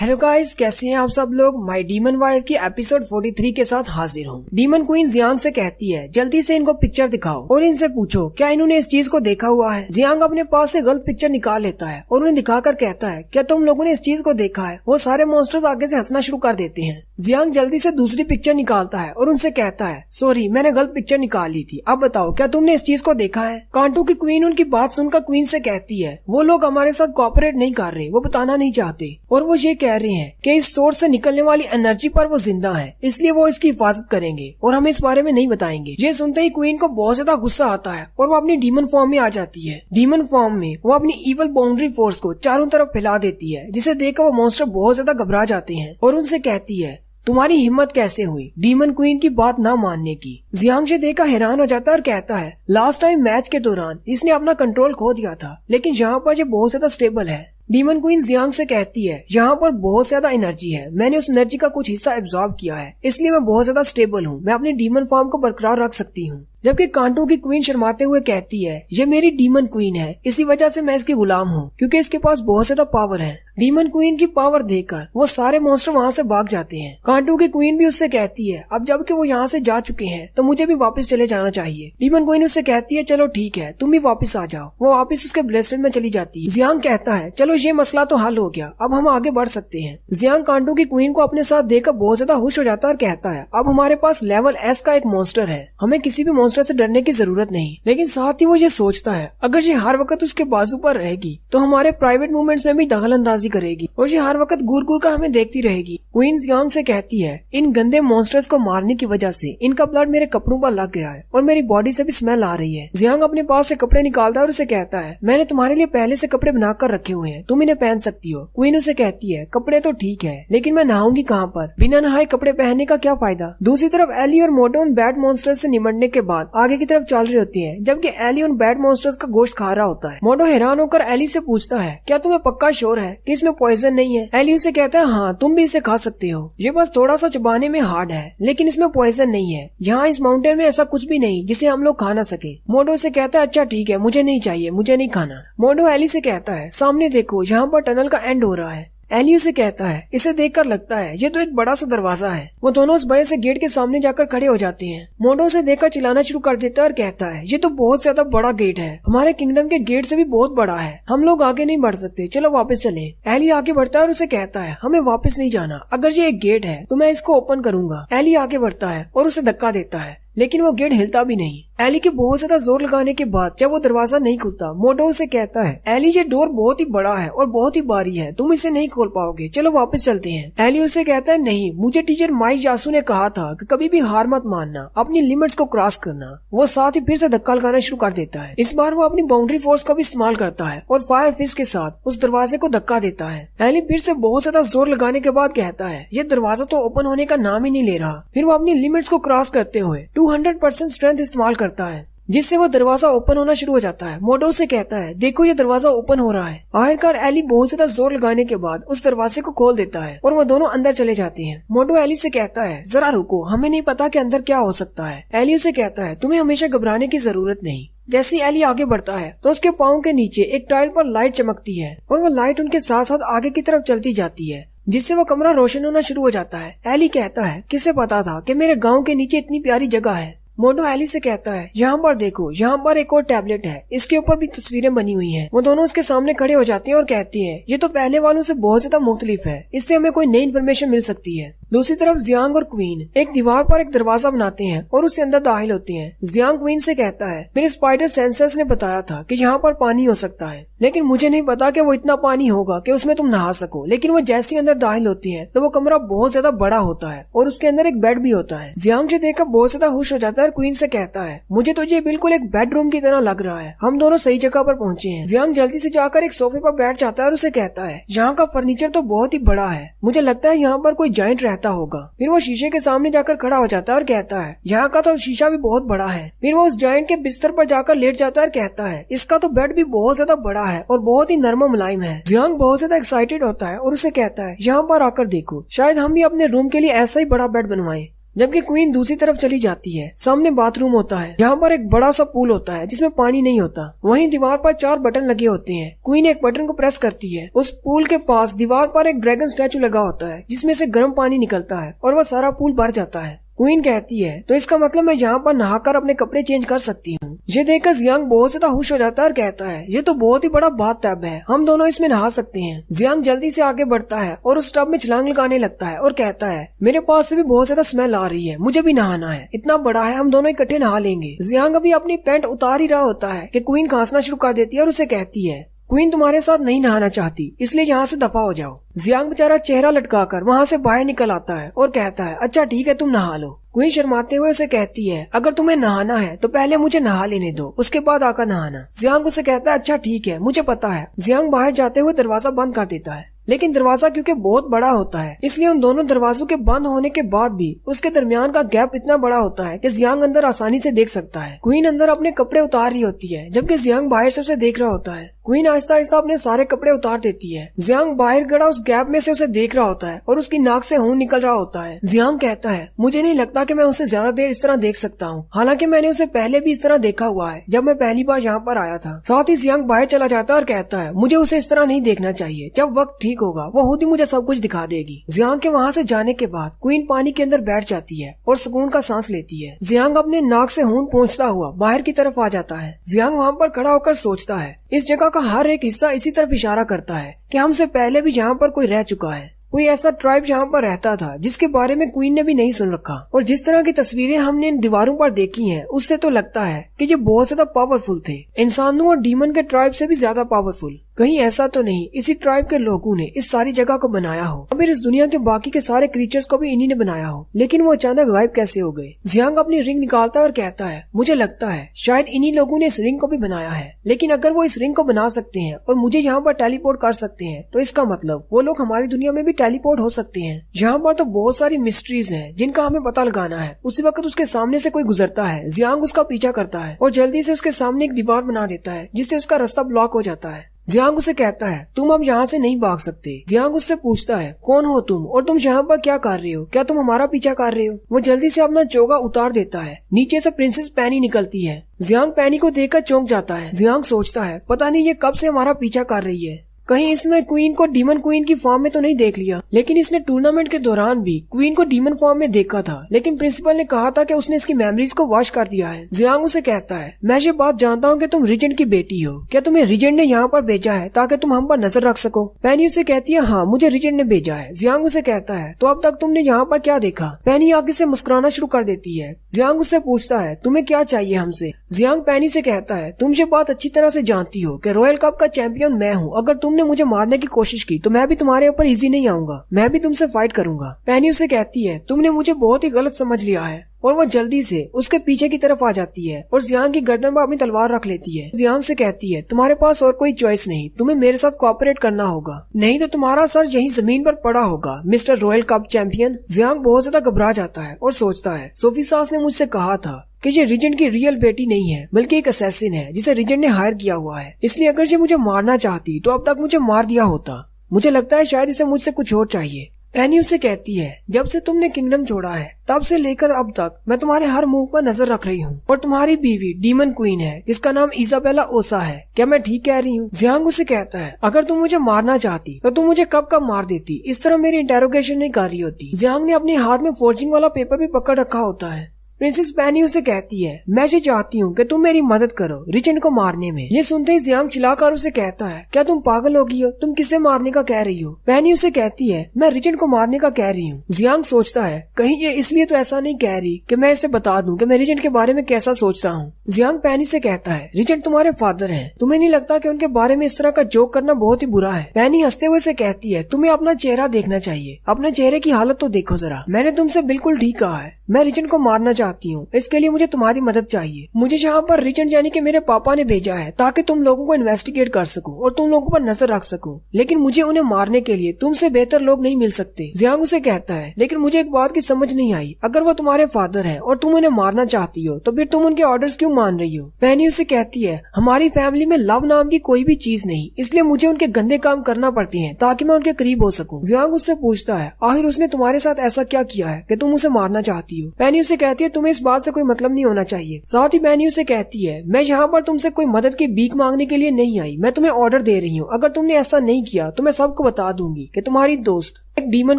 Hello guys, कैसे हैं आप सब लोग। माय डीमन वाइफ की एपिसोड 43 के साथ हाजिर हूँ। डीमन क्वीन जियांग से कहती है जल्दी से इनको पिक्चर दिखाओ और इनसे पूछो क्या इन्होंने इस चीज को देखा हुआ है। जियांग अपने पास से गलत पिक्चर निकाल लेता है और उन्हें दिखाकर कहता है क्या तुम लोगों ने इस चीज को देखा है। वो सारे मॉन्स्टर्स आगे से हंसना शुरू कर देते हैं। जियांग जल्दी से दूसरी पिक्चर निकालता है और उनसे कहता है सॉरी, मैंने गलत पिक्चर निकाल ली थी। अब बताओ क्या तुमने इस चीज को देखा है। कांटू की क्वीन उनकी बात सुनकर क्वीन से कहती है वो लोग हमारे साथ कोऑपरेट नहीं कर रहे, वो बताना नहीं चाहते और वो ये कह रहे हैं कि इस सोर्स से निकलने वाली एनर्जी पर वो जिंदा है, इसलिए वो इसकी हिफाजत करेंगे और हमें इस बारे में नहीं बताएंगे। ये सुनते ही क्वीन को बहुत ज्यादा गुस्सा आता है और वो अपनी डीमन फॉर्म में आ जाती है। डीमन फॉर्म में वो अपनी इवल बाउंड्री फोर्स को चारों तरफ फैला देती है, जिसे देखकर वो मॉन्स्टर बहुत ज्यादा घबरा जाते हैं और उनसे कहती है तुम्हारी हिम्मत कैसे हुई डीमन क्वीन की बात ना मानने की। जियांग से देखकर हैरान हो जाता है और कहता है लास्ट टाइम मैच के दौरान इसने अपना कंट्रोल खो दिया था, लेकिन यहाँ पर ये बहुत ज्यादा स्टेबल है। डीमन क्वीन जियांग से कहती है यहाँ पर बहुत ज्यादा एनर्जी है, मैंने उस एनर्जी का कुछ हिस्सा एब्जॉर्ब किया है, इसलिए मैं बहुत ज्यादा स्टेबल हूँ, मैं अपनी डीमन फॉर्म को बरकरार रख सकती हूँ। जबकि कांटू की क्वीन शर्माते हुए कहती है ये मेरी डीमन क्वीन है, इसी वजह से मैं इसकी गुलाम हूँ क्योंकि इसके पास बहुत ज्यादा पावर है। डीमन क्वीन की पावर देखकर वो सारे मॉन्स्टर वहाँ से भाग जाते हैं। कांटू की क्वीन भी उससे कहती है अब जबकि वो यहाँ से जा चुके हैं तो मुझे भी वापस चले जाना चाहिए। डीमन क्वीन उससे कहती है चलो ठीक है, तुम भी वापस आ जाओ। वो वापस उसके ब्रेसलेट में चली जाती है। जियांग कहता है चलो ये मसला तो हल हो गया, अब हम आगे बढ़ सकते हैं। जियांग कांटू की क्वीन को अपने साथ देखकर बहुत ज्यादा खुश हो जाता है और कहता है अब हमारे पास लेवल एस का एक मॉन्स्टर है, हमें किसी भी मॉन्स्टर से डरने की जरूरत नहीं। लेकिन साथ ही वो ये सोचता है अगर ये हर वक्त उसके बाजू पर रहेगी तो हमारे प्राइवेट मूवमेंट्स में भी दखल अंदाजी करेगी और ये हर वक्त घूर घूर कर हमें देखती रहेगी। क्वीन जियांग से कहती है इन गंदे मॉन्स्टर्स को मारने की वजह से इनका ब्लड मेरे कपड़ों पर लग गया है और मेरी बॉडी से भी स्मेल आ रही है। जियांग अपने पास से कपड़े निकालता है और उसे कहता है मैंने तुम्हारे लिए पहले से कपड़े बनाकर रखे हुए हैं, तुम इन्हें पहन सकती हो। क्वीन उसे कहती है कपड़े तो ठीक है लेकिन मैं नहाऊंगी कहाँ पर, बिना नहाए कपड़े पहनने का क्या फायदा। दूसरी तरफ एली और मोटो उन बैड मॉन्स्टर्स से निमटने के बाद आगे की तरफ चल रही होती है, जबकि एली उन बैड मॉन्स्टर्स का गोश्त खा रहा होता है। मोटो हैरान होकर एली से पूछता है क्या तुम्हें पक्का श्योर है कि इसमें पॉइजन नहीं है। एली उसे कहता है हाँ, तुम भी इसे खा सकते हो, ये बस थोड़ा सा चबाने में हार्ड है लेकिन इसमें पॉइजन नहीं है। यहाँ इस माउंटेन में ऐसा कुछ भी नहीं जिसे हम लोग खा ना सके। मोटो से कहता है अच्छा ठीक है, मुझे नहीं चाहिए, मुझे नहीं खाना। मोटो एली से कहता है सामने देखो, यहाँ पर टनल का एंड हो रहा है। एली उसे कहता है इसे देखकर लगता है ये तो एक बड़ा सा दरवाजा है। वो दोनों उस बड़े से गेट के सामने जाकर खड़े हो जाते हैं। मोटो उसे देखकर चिल्लाना शुरू कर देता है और कहता है ये तो बहुत ज्यादा बड़ा गेट है, हमारे किंगडम के गेट से भी बहुत बड़ा है, हम लोग आगे नहीं बढ़ सकते, चलो वापस चले। एली आगे बढ़ता है और उसे कहता है हमें वापस नहीं जाना, अगर ये एक गेट है तो मैं इसको ओपन करूंगा। एली आगे बढ़ता है और उसे धक्का देता है लेकिन वो गेट हिलता भी नहीं। एली के बहुत ज्यादा जोर लगाने के बाद जब वो दरवाजा नहीं खुलता, मोटो उसे कहता है एली ये डोर बहुत ही बड़ा है और बहुत ही भारी है, तुम इसे नहीं खोल पाओगे, चलो वापस चलते हैं। एली उसे कहता है नहीं, मुझे टीचर माई यासू ने कहा था कि कभी भी हार मत मानना, अपनी लिमिट्स को क्रॉस करना। वो साथ ही फिर से धक्का लगाना शुरू कर देता है। इस बार वो अपनी बाउंड्री फोर्स का भी इस्तेमाल करता है और फायर फिस्ट के साथ उस दरवाजे को धक्का देता है। एली फिर से बहुत ज्यादा जोर लगाने के बाद कहता है ये दरवाजा तो ओपन होने का नाम ही नहीं ले रहा। फिर वो अपनी लिमिट्स को क्रॉस करते हुए 200% स्ट्रेंथ इस्तेमाल करता है, जिससे वो दरवाजा ओपन होना शुरू हो जाता है। मोटो से कहता है देखो ये दरवाजा ओपन हो रहा है। आखिरकार एली बहुत ज्यादा जोर लगाने के बाद उस दरवाजे को खोल देता है और वो दोनों अंदर चले जाते हैं। मोटो एली से कहता है जरा रुको, हमें नहीं पता कि अंदर क्या हो सकता है। एली उसे कहता है तुम्हें हमेशा घबराने की जरूरत नहीं। जैसे ही एली आगे बढ़ता है तो उसके पाँव के नीचे एक टाइल पर लाइट चमकती है और वो लाइट उनके साथ साथ आगे की तरफ चलती जाती है, जिससे वो कमरा रोशन होना शुरू हो जाता है। एली कहता है किसे पता था कि मेरे गांव के नीचे इतनी प्यारी जगह है। मोटो एली से कहता है यहाँ पर देखो, यहाँ पर एक और टैबलेट है, इसके ऊपर भी तस्वीरें बनी हुई हैं। वो दोनों उसके सामने खड़े हो जाते हैं और कहती है ये तो पहले वालों से बहुत ज्यादा मुख्तलिफ है, इससे हमें कोई नई इन्फॉर्मेशन मिल सकती है। दूसरी तरफ जियांग और क्वीन एक दीवार पर एक दरवाजा बनाते हैं और उससे अंदर दाखिल होते हैं। जियांग क्वीन से कहता है मेरे स्पाइडर सेंसर्स ने बताया था कि यहाँ पर पानी हो सकता है, लेकिन मुझे नहीं पता कि वो इतना पानी होगा कि उसमें तुम नहा सको। लेकिन वो जैसे अंदर दाखिल होती है तो वो कमरा बहुत ज्यादा बड़ा होता है और उसके अंदर एक बेड भी होता है। जियांग से देखकर बहुत ज्यादा खुश हो जाता है और क्वीन से कहता है मुझे तो ये बिल्कुल एक बेडरूम की तरह लग रहा है, हम दोनों सही जगह पर पहुँचे हैं। जियांग जल्दी से जाकर एक सोफे पर बैठ जाता है और उसे कहता है यहाँ का फर्नीचर तो बहुत ही बड़ा है, मुझे लगता है यहाँ पर कोई जाइंट रहता होगा। फिर वो शीशे के सामने जाकर खड़ा हो जाता है और कहता है यहाँ का तो शीशा भी बहुत बड़ा है। फिर वो उस जाइंट के बिस्तर पर जाकर लेट जाता है और कहता है इसका तो बेड भी बहुत ज्यादा बड़ा है और बहुत ही नरम मुलायम है। जियांग बहुत ज्यादा एक्साइटेड होता है और उसे कहता है यहाँ पर आकर देखो, शायद हम भी अपने रूम के लिए ऐसा ही बड़ा बेड बनवाएं। जबकि क्वीन दूसरी तरफ चली जाती है। सामने बाथरूम होता है जहाँ पर एक बड़ा सा पूल होता है जिसमें पानी नहीं होता। वहीं दीवार पर 4 बटन लगे होते हैं। क्वीन एक बटन को प्रेस करती है। उस पूल के पास दीवार पर एक ड्रैगन स्टैचू लगा होता है जिसमें से गर्म पानी निकलता है और वह सारा पूल भर जाता है। क्वीन कहती है तो इसका मतलब मैं यहाँ पर नहाकर अपने कपड़े चेंज कर सकती हूँ। ये देखकर जियांग बहुत ज्यादा खुश हो जाता है और कहता है ये तो बहुत ही बड़ा बाथ टब है, हम दोनों इसमें नहा सकते हैं। जियांग जल्दी से आगे बढ़ता है और उस टब में छलांग लगाने लगता है और कहता है मेरे पास से भी बहुत ज्यादा स्मेल आ रही है, मुझे भी नहाना है, इतना बड़ा है, हम दोनों इकट्ठे नहा लेंगे। जियांग अभी अपनी पैंट उतार ही रहा होता है कि क्वीन खांसना शुरू कर देती है और उसे कहती है क्वीन तुम्हारे साथ नहीं नहाना चाहती, इसलिए यहाँ से दफा हो जाओ। जियांग बेचारा चेहरा लटकाकर वहाँ से बाहर निकल आता है और कहता है अच्छा ठीक है, तुम नहा लो। क्वीन शर्माते हुए उसे कहती है अगर तुम्हें नहाना है तो पहले मुझे नहा लेने दो, उसके बाद आकर नहाना। जियांग उसे कहता है अच्छा ठीक है, मुझे पता है। जियांग बाहर जाते हुए दरवाजा बंद कर देता है, लेकिन दरवाजा क्योंकि बहुत बड़ा होता है इसलिए उन दोनों दरवाजों के बंद होने के बाद भी उसके दरमियान का गैप इतना बड़ा होता है कि जियांग अंदर आसानी से देख सकता है। क्वीन अंदर अपने कपड़े उतार रही होती है जबकि जियांग बाहर से उसे देख रहा होता है। क्वीन आहिस्ता आहिस्ता अपने सारे कपड़े उतार देती है। जियांग बाहर खड़ा उस गैप में से उसे देख रहा होता है और उसकी नाक से खून निकल रहा होता है। जियांग कहता है मुझे नहीं लगता कि मैं उसे ज्यादा देर इस तरह देख सकता हूँ, हालांकि मैंने उसे पहले भी इस तरह देखा हुआ है जब मैं पहली बार यहाँ पर आया था। साथ ही जियांग बाहर चला जाता है और कहता है मुझे उसे इस तरह नहीं देखना चाहिए, जब वक्त ठीक होगा वो खुद ही मुझे सब कुछ दिखा देगी। जियांग के वहाँ से जाने के बाद क्वीन पानी के अंदर बैठ जाती है और सुकून का सांस लेती है। जियांग अपने नाक से खून पोंछता हुआ बाहर की तरफ आ जाता है। जियांग वहाँ पर खड़ा होकर सोचता है इस जगह का हर एक हिस्सा इसी तरफ इशारा करता है कि हमसे पहले भी यहाँ पर कोई रह चुका है, कोई ऐसा ट्राइब जहाँ पर रहता था जिसके बारे में क्वीन ने भी नहीं सुन रखा। और जिस तरह की तस्वीरें हमने इन दीवारों पर देखी हैं उससे तो लगता है कि ये बहुत ज्यादा पावरफुल थे, इंसानों और डीमन के ट्राइब से भी ज्यादा पावरफुल। कहीं ऐसा तो नहीं इसी ट्राइब के लोगों ने इस सारी जगह को बनाया हो, फिर इस दुनिया के बाकी के सारे क्रीचर्स को भी इन्हीं ने बनाया हो, लेकिन वो अचानक गायब कैसे हो गए। जियांग अपनी रिंग निकालता है और कहता है मुझे लगता है शायद इन्हीं लोगों ने इस रिंग को भी बनाया है, लेकिन अगर वो इस रिंग को बना सकते हैं और मुझे यहाँ पर टेलीपोर्ट कर सकते हैं तो इसका मतलब वो लोग हमारी दुनिया में भी टेलीपोर्ट हो सकते हैं। यहाँ पर तो बहुत सारी मिस्ट्रीज हैं जिनका हमें पता लगाना है। उसी वक्त उसके सामने से कोई गुजरता है। जियांग उसका पीछा करता है और जल्दी से उसके सामने एक दीवार बना देता है जिससे उसका रास्ता ब्लॉक हो जाता है। जियांग उसे कहता है तुम अब यहाँ से नहीं भाग सकते। जियांग उससे पूछता है कौन हो तुम और तुम यहाँ पर क्या कर रहे हो, क्या तुम हमारा पीछा कर रहे हो। वो जल्दी से अपना चोगा उतार देता है। नीचे से प्रिंसेस पैनी निकलती है। जियांग पैनी को देखकर चौंक जाता है। जियांग सोचता है पता नहीं ये कब से हमारा पीछा कर रही है, कहीं इसने क्वीन को डीमन क्वीन की फॉर्म में तो नहीं देख लिया। लेकिन इसने टूर्नामेंट के दौरान भी क्वीन को डीमन फॉर्म में देखा था, लेकिन प्रिंसिपल ने कहा था कि उसने इसकी मेमोरीज को वॉश कर दिया है। जियांग उसे कहता है मैं ये बात जानता हूँ कि तुम रीजेंट की बेटी हो, क्या तुम्हें रीजेंट ने यहाँ पर भेजा है ताकि तुम हम पर नजर रख सको। पैनी उसे कहती है हाँ मुझे रीजेंट ने भेजा है। जियांग उसे कहता है तो अब तक तुमने यहाँ पर क्या देखा। पैनी आगे से मुस्कुराना शुरू कर देती है। जियांग उससे पूछता है तुम्हें क्या चाहिए हमसे। जियांग पैनी से कहता है तुम ये बात अच्छी तरह से जानती हो कि रॉयल कप का चैंपियन मैं हूँ, अगर तुमने मुझे मारने की कोशिश की तो मैं भी तुम्हारे ऊपर इजी नहीं आऊंगा, मैं भी तुमसे फाइट करूंगा। पैनी उसे कहती है तुमने मुझे बहुत ही गलत समझ लिया है और वो जल्दी से उसके पीछे की तरफ आ जाती है और जियांग की गर्दन पर अपनी तलवार रख लेती है। जियांग से कहती है तुम्हारे पास और कोई चॉइस नहीं, तुम्हें मेरे साथ कोऑपरेट करना होगा, नहीं तो तुम्हारा सर यही जमीन पर पड़ा होगा mister royal cup champion. Jiang बहुत ज्यादा घबरा जाता है और सोचता है सोफी सास ने मुझसे कहा था कि ये रीजेंट की रियल बेटी नहीं है बल्कि एक असैसिन है जिसे रीजेंट ने हायर किया हुआ है, इसलिए अगर ये मुझे मारना चाहती तो अब तक मुझे मार दिया होता। मुझे लगता है शायद इसे मुझसे कुछ और चाहिए। पैनी उससे कहती है जब से तुमने किंगडम छोड़ा है तब से लेकर अब तक मैं तुम्हारे हर मूव पर नजर रख रही हूँ और तुम्हारी बीवी डीमन क्वीन है जिसका नाम इजाबेला ओसा है, क्या मैं ठीक कह रही हूँ। जियांग उसे कहता है अगर तुम मुझे मारना चाहती तो तुम मुझे कब कब मार देती, इस तरह मेरी इंटेरोगेशन नहीं कर रही होती। जियांग ने अपने हाथ में फोर्जिंग वाला पेपर भी पकड़ रखा होता है। प्रिंसेस पैनी उसे कहती है मैं ये चाहती हूँ कि तुम मेरी मदद करो रिचेंट को मारने में। ये सुनते ही जियांग चिल्लाकर उसे कहता है क्या तुम पागल हो गई हो, तुम किसे मारने का कह रही हो। पैनी उसे कहती है मैं रिचेंट को मारने का कह रही हूँ। जियांग सोचता है कहीं ये इसलिए तो ऐसा नहीं कह रही कि मैं इसे बता दूं कि मैं रिचेंट के बारे में कैसा सोचता हूँ। जियांग पैनी से कहता है रिचेंट तुम्हारे फादर है, तुम्हें नहीं लगता कि उनके बारे में इस तरह का जोक करना बहुत ही बुरा है। पैनी हंसते हुए से कहती है तुम्हें अपना चेहरा देखना चाहिए, अपने चेहरे की हालत तो देखो जरा, मैंने तुमसे बिल्कुल ठीक कहा है, मैं रिचेंट को मारना चाहती चाहती हूँ, इसके लिए मुझे तुम्हारी मदद चाहिए। मुझे यहाँ पर रिचर्ड यानी कि मेरे पापा ने भेजा है ताकि तुम लोगों को इन्वेस्टिगेट कर सकूं और तुम लोगों पर नजर रख सकूं, लेकिन मुझे उन्हें मारने के लिए तुमसे बेहतर लोग नहीं मिल सकते। जियांग उसे कहता है, लेकिन मुझे एक बात की समझ नहीं आई, अगर वो तुम्हारे फादर है और तुम उन्हें मारना चाहती हो तो फिर तुम उनके ऑर्डर्स क्यों मान रही हो? पेनी उसे कहती है, हमारी फैमिली में लव नाम की कोई भी चीज नहीं, इसलिए मुझे उनके गंदे काम करना पड़ते हैं ताकि मैं उनके करीब हो सकूं। जियांग उससे पूछता है, आखिर उसने तुम्हारे साथ ऐसा क्या किया है कि तुम उसे मारना चाहती हो? पेनी उसे कहती है, तुम्हें इस बात से कोई मतलब नहीं होना चाहिए। साथ ही पेनी उसे कहती है, मैं यहाँ पर तुमसे कोई मदद की भीख मांगने के लिए नहीं आई, मैं तुम्हें ऑर्डर दे रही हूँ। अगर तुमने ऐसा नहीं किया तो मैं सबको बता दूंगी कि तुम्हारी दोस्त एक डीमन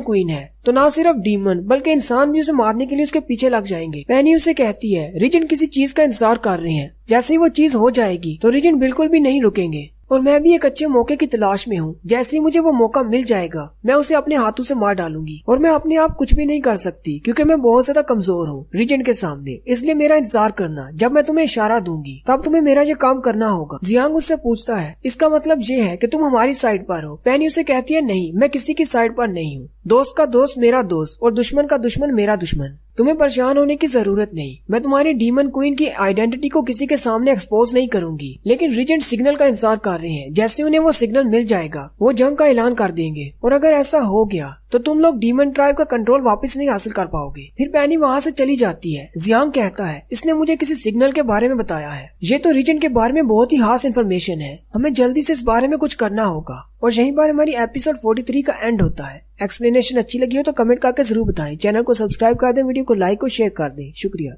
क्वीन है। तो ना सिर्फ डीमन बल्कि इंसान भी उसे मारने के लिए उसके पीछे लग जाएंगे। पेनी उसे कहती है, रिजन किसी चीज का इंतजार कर रहे हैं, जैसे ही वो चीज हो जाएगी तो रिजन बिल्कुल भी नहीं रुकेंगे और मैं भी एक अच्छे मौके की तलाश में हूँ। जैसे ही मुझे वो मौका मिल जाएगा मैं उसे अपने हाथों से मार डालूंगी और मैं अपने आप कुछ भी नहीं कर सकती क्योंकि मैं बहुत ज्यादा कमजोर हूँ रिजन के सामने। इसलिए मेरा इंतजार करना, जब मैं तुम्हें इशारा दूंगी तब तुम्हें मेरा ये काम करना होगा। जियांग उससे पूछता है, इसका मतलब ये है कि तुम हमारी साइड पर हो? पेनी उसे कहती है, नहीं, मैं किसी की साइड पर नहीं हूँ। दोस्त का दोस्त मेरा दोस्त और दुश्मन का दुश्मन मेरा दुश्मन। तुम्हें परेशान होने की जरूरत नहीं, मैं तुम्हारी डीमन क्वीन की आइडेंटिटी को किसी के सामने एक्सपोज नहीं करूंगी। लेकिन रिजेंट सिग्नल का इंतजार कर रहे हैं, जैसे उन्हें वो सिग्नल मिल जाएगा वो जंग का ऐलान कर देंगे और अगर ऐसा हो गया तो तुम लोग डीमन ट्राइब का कंट्रोल वापस नहीं हासिल कर पाओगे। फिर पेनी वहाँ से चली जाती है। जियांग कहता है, इसने मुझे किसी सिग्नल के बारे में बताया है, ये तो रिजेंट के बारे में बहुत ही खास इन्फॉर्मेशन है, हमें जल्दी से इस बारे में कुछ करना होगा। और यहीं पर हमारी एपिसोड 43 का एंड होता है। एक्सप्लेनेशन अच्छी लगी हो तो कमेंट करके जरूर बताएं। चैनल को सब्सक्राइब कर दें, वीडियो को लाइक और शेयर कर दें। शुक्रिया।